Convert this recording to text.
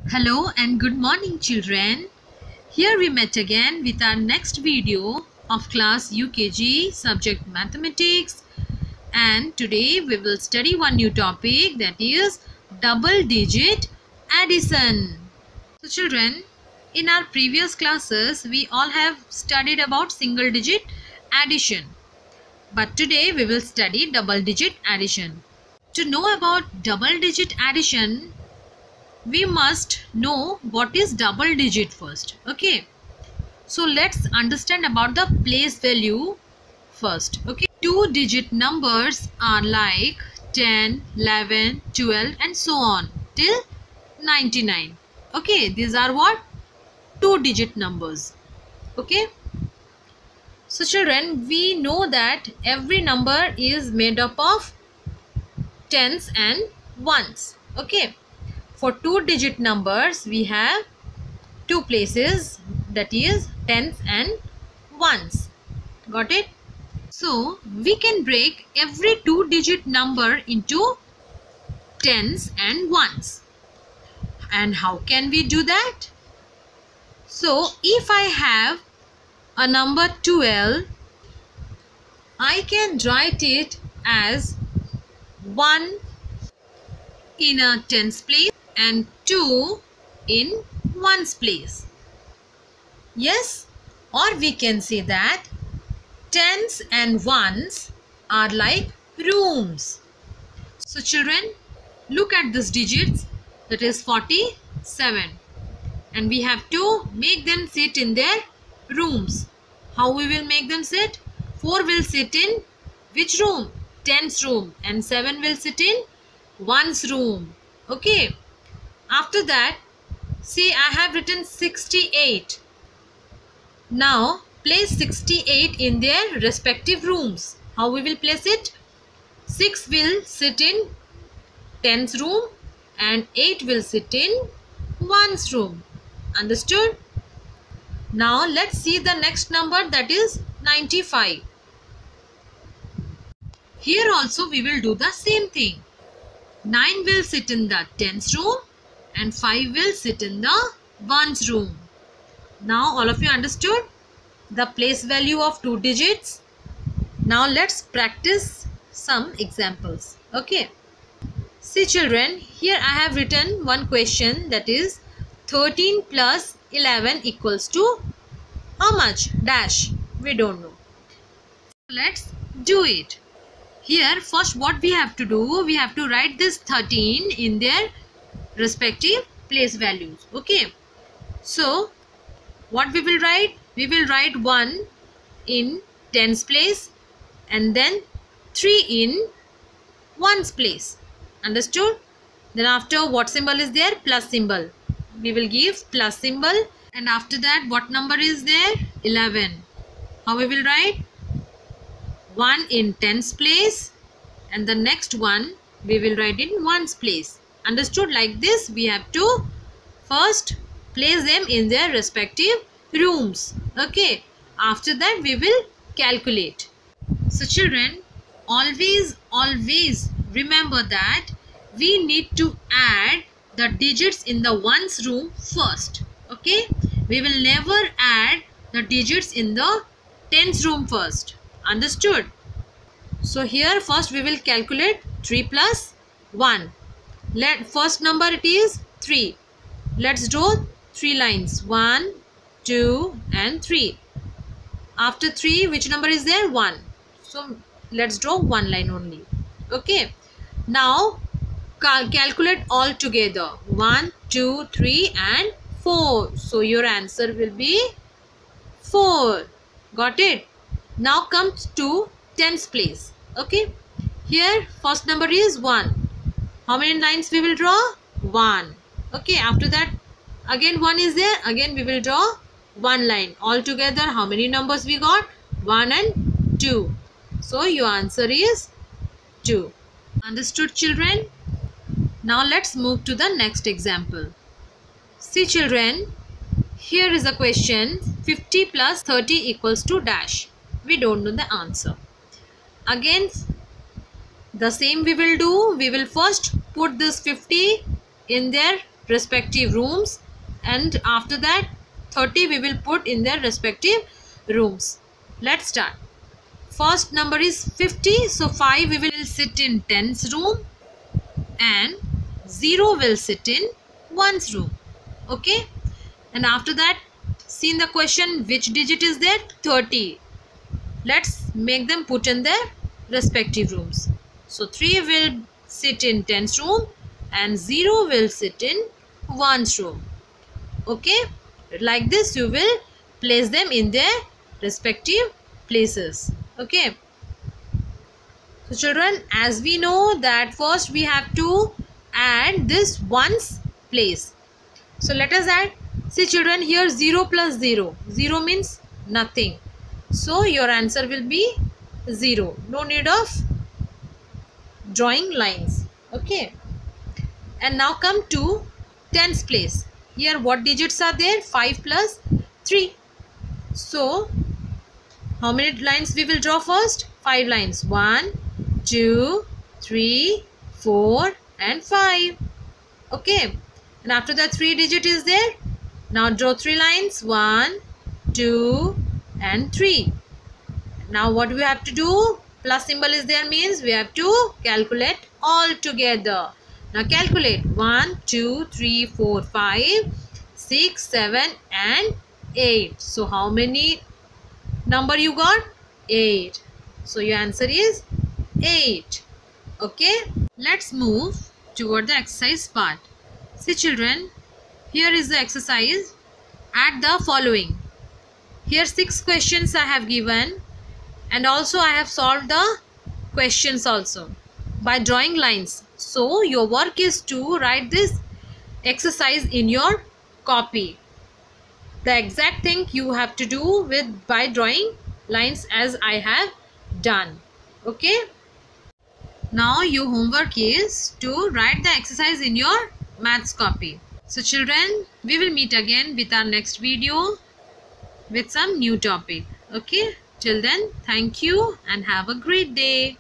Hello and good morning children. Here we met again with our next video of class UKG subject mathematics, and today we will study one new topic, that is double digit addition. So children, in our previous classes we all have studied about single digit addition, but today we will study double digit addition. To know about double digit addition, we must know what is double digit first. Okay, so let's understand about the place value first. Okay, two digit numbers are like 10, 11, 12 and so on till 99. Okay, these are what? Two digit numbers. Okay, so children, we know that every number is made up of tens and ones. Okay, for two digit numbers we have two places, that is tens and ones. Got it? So we can break every two digit number into tens and ones. And how can we do that? So if I have a number 12, I can write it as 1 in a tens place and 2 in ones place. Yes, or we can say that tens and ones are like rooms. So children, look at these digits, that is 47, and we have to make them sit in their rooms. How we will make them sit? 4 will sit in which room? Tens room, and 7 will sit in ones room. Okay, after that, see, I have written 68. Now place 68 in their respective rooms. How we will place it? 6 will sit in tens room and 8 will sit in ones room. Understood? Now let's see the next number, that is 95. Here also we will do the same thing. 9 will sit in the tens room and 5 will sit in the ones room. Now all of you understood the place value of two digits. Now let's practice some examples. Okay, see children, here I have written one question, that is 13 plus 11 equals to how much? Dash. We don't know. Let's do it. Here first what we have to do, we have to write this 13 in their respective place values. Okay, so what we will write? We will write 1 in tens place and then 3 in ones place. Understood? Then after, what symbol is there? Plus symbol. We will give plus symbol, and after that what number is there? 11. How we will write? 1 in tens place and the next one we will write in ones place. Understood? Like this we have to first place them in their respective rooms. Okay, after that we will calculate. So children, always remember that we need to add the digits in the ones room first. Okay, we will never add the digits in the tens room first. Understood? So here first we will calculate 3 plus 1. First number it is 3. Let's draw 3 lines, 1, 2 and 3. After 3, which number is there? 1. So let's draw one line only. Okay, now calculate all together, 1, 2, 3 and 4. So your answer will be 4. Got it? Now comes to tens place. Okay, here first number is 1. How many lines we will draw? 1. Okay, after that again 1 is there, again we will draw one line. All together how many numbers we got? 1 and 2. So your answer is 2. Understood children? Now let's move to the next example. See children, here is a question, 50 plus 30 equals to dash. We don't know the answer. Again the same we will do. We will first put this 50 in their respective rooms, and after that 30 we will put in their respective rooms. Let's start. First number is 50. So 5 we will sit in 10's room and 0 will sit in 1's room. Okay. And after that, see in the question which digit is there? 30. Let's make them put in their respective rooms. So 3 will sit in 10's room and 0 will sit in 1's room. Okay. Like this you will place them in their respective places. Okay. So children, as we know that first we have to add this 1's place. So let us add. See children, here 0 plus 0. 0 means nothing. So your answer will be 0. No need of drawing lines. Okay. And now come to 10's place. Here what digits are there? 5 plus 3. So how many lines we will draw first? 5 lines. 1, 2, 3, 4 and 5. Okay. And after that 3 digit is there. Now draw 3 lines. 1, 2 and 3. Now what we have to do? Plus symbol is there means we have to calculate all together. Now calculate 1, 2, 3, 4, 5, 6, 7 and 8. So how many number you got? 8. So your answer is 8. Okay. Let's move toward the exercise part. See children, here is the exercise. Add the following. Here 6 questions I have given, and also I have solved the questions also by drawing lines. So your work is to write this exercise in your copy. The exact thing you have to do by drawing lines as I have done. Okay. Now your homework is to write the exercise in your maths copy. So children, we will meet again with our next video with some new topic. Okay. Till then, thank you and have a great day.